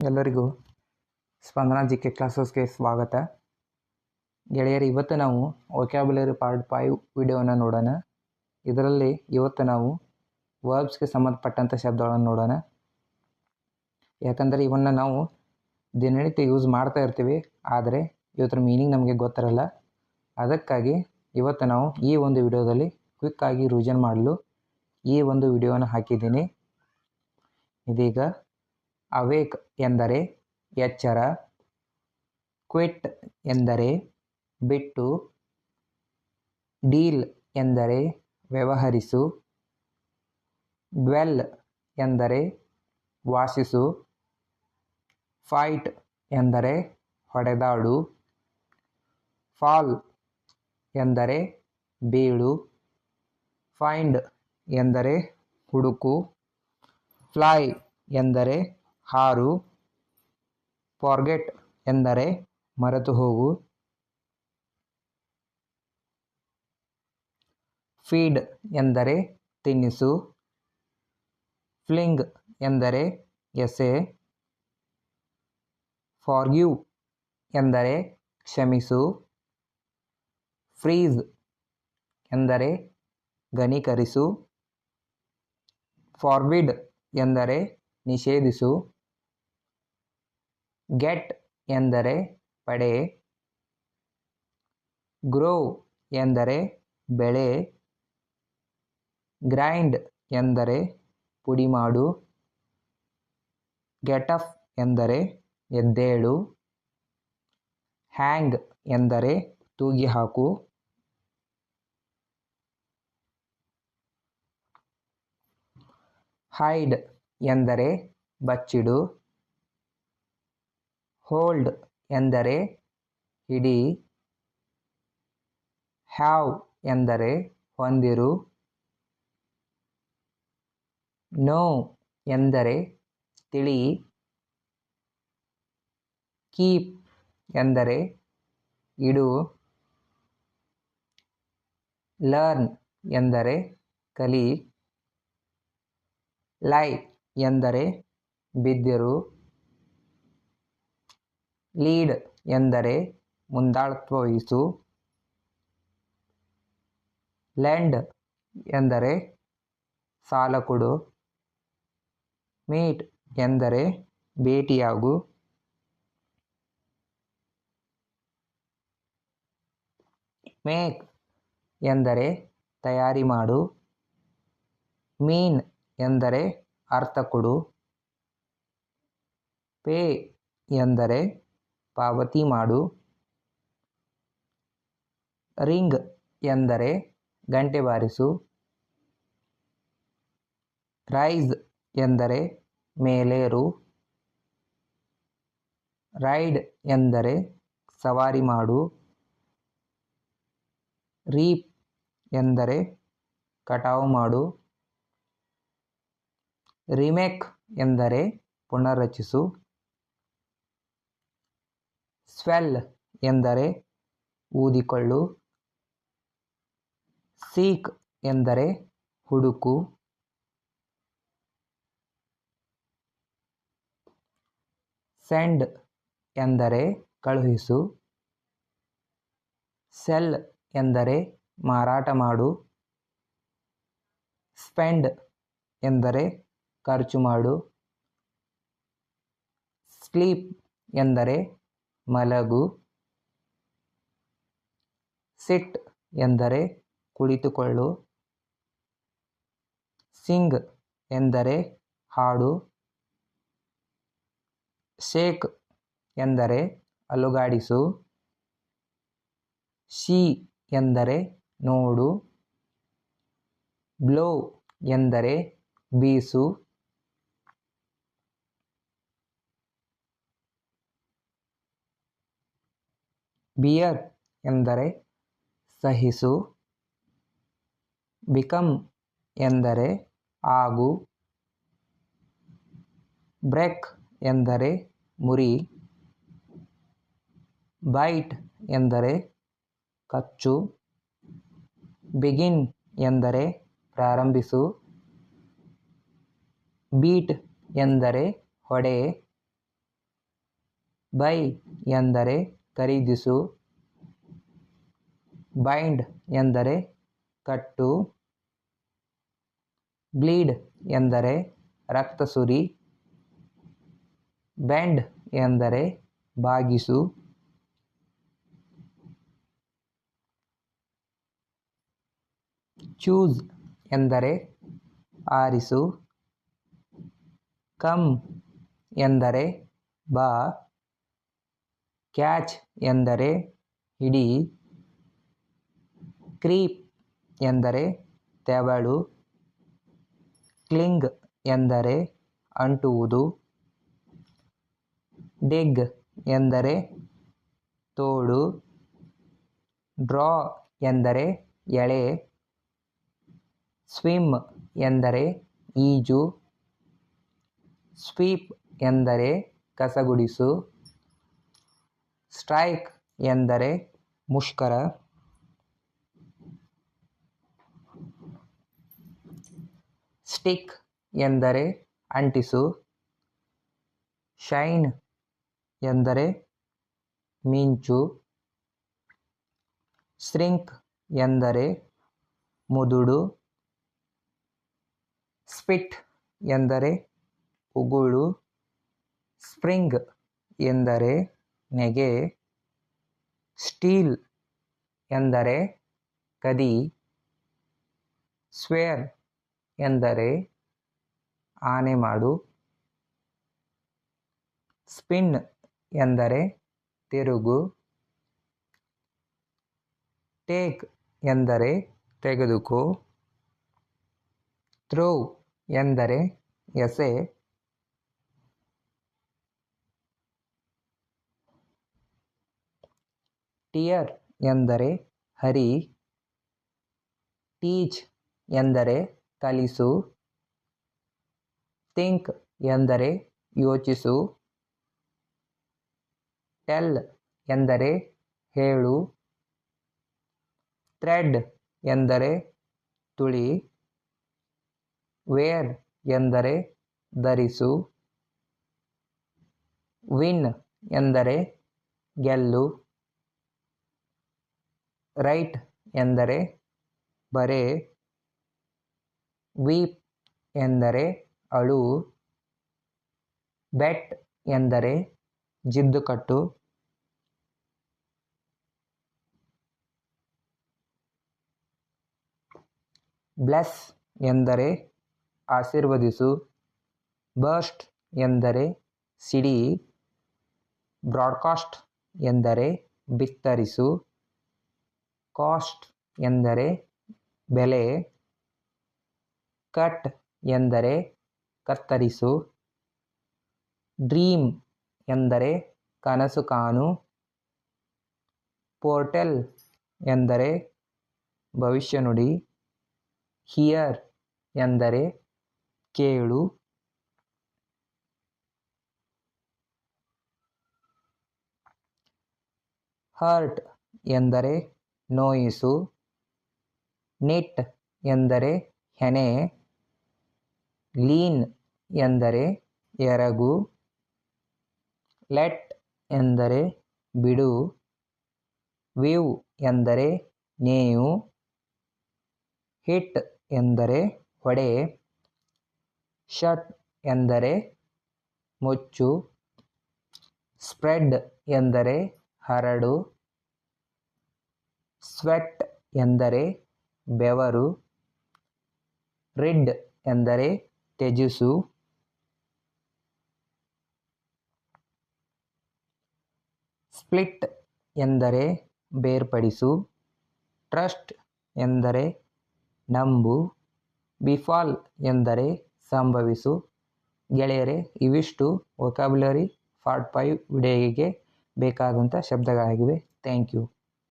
ಎಲ್ಲರಿಗೂ ಸ್ಪಂದನಾ G K ಕ್ಲಾಸಸ್ಗೆ ಸ್ವಾಗತ. ಗೆಳೆಯರು, ಇವತ್ತು ನಾವು ವೊಕ್ಯಾಬ್ಯುಲರಿ ಪಾರ್ಟ್ 5 ವಿಡಿಯೋನ ನೋಡೋಣ. ಇದರಲ್ಲಿ ಇವತ್ತು ನಾವು ವರ್ಬ್ಸ್ಗೆ ಸಂಬಂಧಪಟ್ಟಂಥ ಶಬ್ದಗಳನ್ನು ನೋಡೋಣ. ಯಾಕಂದರೆ ಇವನ್ನ ನಾವು ದಿನನಿತ್ಯ ಯೂಸ್ ಮಾಡ್ತಾ ಇರ್ತೀವಿ, ಆದರೆ ಇವತ್ತರ ಮೀನಿಂಗ್ ನಮಗೆ ಗೊತ್ತಿರಲ್ಲ. ಅದಕ್ಕಾಗಿ ಇವತ್ತು ನಾವು ಈ ಒಂದು ವಿಡಿಯೋದಲ್ಲಿ ಕ್ವಿಕ್ಕಾಗಿ ರಿವಿಷನ್ ಮಾಡಲು ಈ ಒಂದು ವಿಡಿಯೋನ ಹಾಕಿದ್ದೀನಿ. ಇದೀಗ ಅವೇಕ್ ಎಂದರೆ ಎಚ್ಚರ, ಕ್ವಿಟ್ ಎಂದರೆ ಬಿಟ್ಟು, ಡೀಲ್ ಎಂದರೆ ವ್ಯವಹರಿಸು, ಡ್ವೆಲ್ ಎಂದರೆ ವಾಸಿಸು, ಫೈಟ್ ಎಂದರೆ ಹೊಡೆದಾಡು, ಫಾಲ್ ಎಂದರೆ ಬೀಳು, ಫೈಂಡ್ ಎಂದರೆ ಹುಡುಕು, ಫ್ಲೈ ಎಂದರೆ ಹಾರು, ಫಾರ್ಗೆಟ್ ಎಂದರೆ ಮರೆತು ಹೋಗು, ಫೀಡ್ ಎಂದರೆ ತಿನ್ನಿಸು, ಫ್ಲಿಂಗ್ ಎಂದರೆ ಎಸೆ, ಫಾರ್ಗಿವ್ ಎಂದರೆ ಕ್ಷಮಿಸು, ಫ್ರೀಜ್ ಎಂದರೆ ಘನೀಕರಿಸು, ಫಾರ್ಬಿಡ್ ಎಂದರೆ ನಿಷೇಧಿಸು, ಗೆಟ್ ಎಂದರೆ ಪಡೆ, ಗ್ರೋ ಎಂದರೆ ಬೆಳೆ, ಗ್ರೈಂಡ್ ಎಂದರೆ ಪುಡಿ ಮಾಡು, ಗೆಟ್ ಅಪ್ ಎಂದರೆ ಎದ್ದೇಳು, ಹ್ಯಾಂಗ್ ಎಂದರೆ ತೂಗಿ ಹಾಕು, ಹೈಡ್ ಎಂದರೆ ಬಚ್ಚಿಡು, ಹೋಲ್ಡ್ ಎಂದರೆ ಹಿಡಿ, ಹ್ಯಾವ್ ಎಂದರೆ ಹೊಂದಿರು, ನೋ ಎಂದರೆ ತಿಳಿ, ಕೀಪ್ ಎಂದರೆ ಇಡು, ಲರ್ನ್ ಎಂದರೆ ಕಲಿ, ಲೈ ಎಂದರೆ ಬಿದ್ದಿರು, ಲೀಡ್ ಎಂದರೆ ಮುಂದಾಳತ್ವ ವಹಿಸು, ಲೆಂಡ್ ಎಂದರೆ ಸಾಲ ಕೊಡು, ಮೀಟ್ ಎಂದರೆ ಭೇಟಿಯಾಗು, ಮೇಕ್ ಎಂದರೆ ತಯಾರಿ ಮಾಡು, ಮೀನ್ ಎಂದರೆ ಅರ್ಥ ಕೊಡು, ಪೇ ಎಂದರೆ ಪಾವತಿ ಮಾಡು, ರಿಂಗ್ ಎಂದರೆ ಗಂಟೆ ಬಾರಿಸು, ರೈಸ್ ಎಂದರೆ ಮೇಲೇರು, ರೈಡ್ ಎಂದರೆ ಸವಾರಿ ಮಾಡು, ರೀಪ್ ಎಂದರೆ ಕಟಾವು ಮಾಡು, ರಿಮೇಕ್ ಎಂದರೆ ಪುನರ್ರಚಿಸು, ಸ್ವೆಲ್ ಎಂದರೆ ಊದಿಕೊಳ್ಳು, ಸೀಕ್ ಎಂದರೆ ಹುಡುಕು, ಸೆಂಡ್ ಎಂದರೆ ಕಳುಹಿಸು, ಸೆಲ್ ಎಂದರೆ ಮಾರಾಟ ಮಾಡು, ಸ್ಪೆಂಡ್ ಎಂದರೆ ಖರ್ಚು ಮಾಡು, ಸ್ಲೀಪ್ ಎಂದರೆ ಮಲಗು, ಸಿಟ್ ಎಂದರೆ ಕುಳಿತುಕೊಳ್ಳು, ಸಿಂಗ್ ಎಂದರೆ ಹಾಡು, ಶೇಕ್ ಎಂದರೆ ಅಲುಗಾಡಿಸು, ಶೀ ಎಂದರೆ ನೋಡು, ಬ್ಲೋ ಎಂದರೆ ಬೀಸು, ಬಿಯರ್ ಎಂದರೆ ಸಹಿಸು, ಬಿಕಮ್ ಎಂದರೆ ಆಗು, ಬ್ರೇಕ್ ಎಂದರೆ ಮುರಿ, ಬೈಟ್ ಎಂದರೆ ಕಚ್ಚು, ಬಿಗಿನ್ ಎಂದರೆ ಪ್ರಾರಂಭಿಸು, ಬೀಟ್ ಎಂದರೆ ಹೊಡೆ, ಬೈ ಎಂದರೆ ಖರೀದಿಸು. ಬೈಂಡ್ ಎಂದರೆ ಕಟ್ಟು. ಬ್ಲೀಡ್ ಎಂದರೆ ರಕ್ತ ಸುರಿ. ಬೆಂಡ್ ಎಂದರೆ ಬಾಗಿಸು. ಚೂಸ್ ಎಂದರೆ ಆರಿಸು. ಕಮ್ ಎಂದರೆ ಬಾ. ಕ್ಯಾಚ್ ಎಂದರೆ ಹಿಡಿ. ಕ್ರೀಪ್ ಎಂದರೆ ತೆವಳು. ಕ್ಲಿಂಗ್ ಎಂದರೆ ಅಂಟುವುದು. ಡಿಗ್ ಎಂದರೆ ತೋಡು. ಡ್ರಾ ಎಂದರೆ ಎಳೆ. ಸ್ವಿಮ್ ಎಂದರೆ ಈಜು. ಸ್ವೀಪ್ ಎಂದರೆ ಕಸಗುಡಿಸು. ಸ್ಟ್ರೈಕ್ ಎಂದರೆ ಮುಷ್ಕರ. ಸ್ಟಿಕ್ ಎಂದರೆ ಅಂಟಿಸು. ಶೈನ್ ಎಂದರೆ ಮಿಂಚು. ಸ್ರಿಂಕ್ ಎಂದರೆ ಮುದುಡು. ಸ್ಪಿಟ್ ಎಂದರೆ ಉಗುಳು. ಸ್ಪ್ರಿಂಗ್ ಎಂದರೆ ನೆಗೆ. ಸ್ಟೀಲ್ ಎಂದರೆ ಕದಿ. ಸ್ವೇರ್ ಎಂದರೆ ಆನೆ ಮಾಡು. ಸ್ಪಿನ್ ಎಂದರೆ ತಿರುಗು. ಟೇಕ್ ಎಂದರೆ ತೆಗೆದುಕೋ. ಥ್ರೋ ಎಂದರೆ ಎಸೆ. ಟಿಯರ್ ಎಂದರೆ ಹರಿ. ಟೀಚ್ ಎಂದರೆ ಕಲಿಸು. ಥಿಂಕ್ ಎಂದರೆ ಯೋಚಿಸು. ಟೆಲ್ ಎಂದರೆ ಹೇಳು. ಥ್ರೆಡ್ ಎಂದರೆ ತುಳಿ. ವೇರ್ ಎಂದರೆ ಧರಿಸು. ವಿನ್ ಎಂದರೆ ಗೆಲ್ಲು. ರೈಟ್ ಎಂದರೆ ಬರೆ. ವೀಪ್ ಎಂದರೆ ಅಳು. ಬೆಟ್ ಎಂದರೆ ಜಿದ್ದುಕಟ್ಟು. ಬ್ಲೆಸ್ ಎಂದರೆ ಆಶೀರ್ವದಿಸು. ಬರ್ಸ್ಟ್ ಎಂದರೆ ಸಿಡಿ. ಬ್ರಾಡ್ಕಾಸ್ಟ್ ಎಂದರೆ ಬಿತ್ತರಿಸು. ಕಾಸ್ಟ್ ಎಂದರೆ ಬೆಲೆ. ಕಟ್ ಎಂದರೆ ಕತ್ತರಿಸು. ಡ್ರೀಮ್ ಎಂದರೆ ಕನಸು ಕಾಣು. ಪೋರ್ಟೆಲ್ ಎಂದರೆ ಭವಿಷ್ಯ ನುಡಿ. ಹಿಯರ್ ಎಂದರೆ ಕೇಳು. ಹರ್ಟ್ ಎಂದರೆ ನೋಯಿಸು. ನಿಟ್ ಎಂದರೆ ಹೆಣೆ. ಲೀನ್ ಎಂದರೆ ಎರಗು. ಲೆಟ್ ಎಂದರೆ ಬಿಡು. ವೀವ್ ಎಂದರೆ ನೇಯು. ಹಿಟ್ ಎಂದರೆ ಹೊಡೆ. ಶಟ್ ಎಂದರೆ ಮುಚ್ಚು. ಸ್ಪ್ರೆಡ್ ಎಂದರೆ ಹರಡು. ಸ್ವೆಟ್ ಎಂದರೆ ಬೆವರು. ರಿಡ್ ಎಂದರೆ ತ್ಯಜಿಸು. ಸ್ಪ್ಲಿಟ್ ಎಂದರೆ ಬೇರ್ಪಡಿಸು. ಟ್ರಸ್ಟ್ ಎಂದರೆ ನಂಬು. ಬಿಫಾಲ್ ಎಂದರೆ ಸಂಭವಿಸು. ಗೆಳೆಯರೇ, ಇವಿಷ್ಟು ವೊಕ್ಯಾಬ್ಯುಲರಿ ಪಾರ್ಟ್ 5 ವಿಡಿಯೋಗೆ ಬೇಕಾದಂಥ ಶಬ್ದಗಳಾಗಿವೆ. Thank you.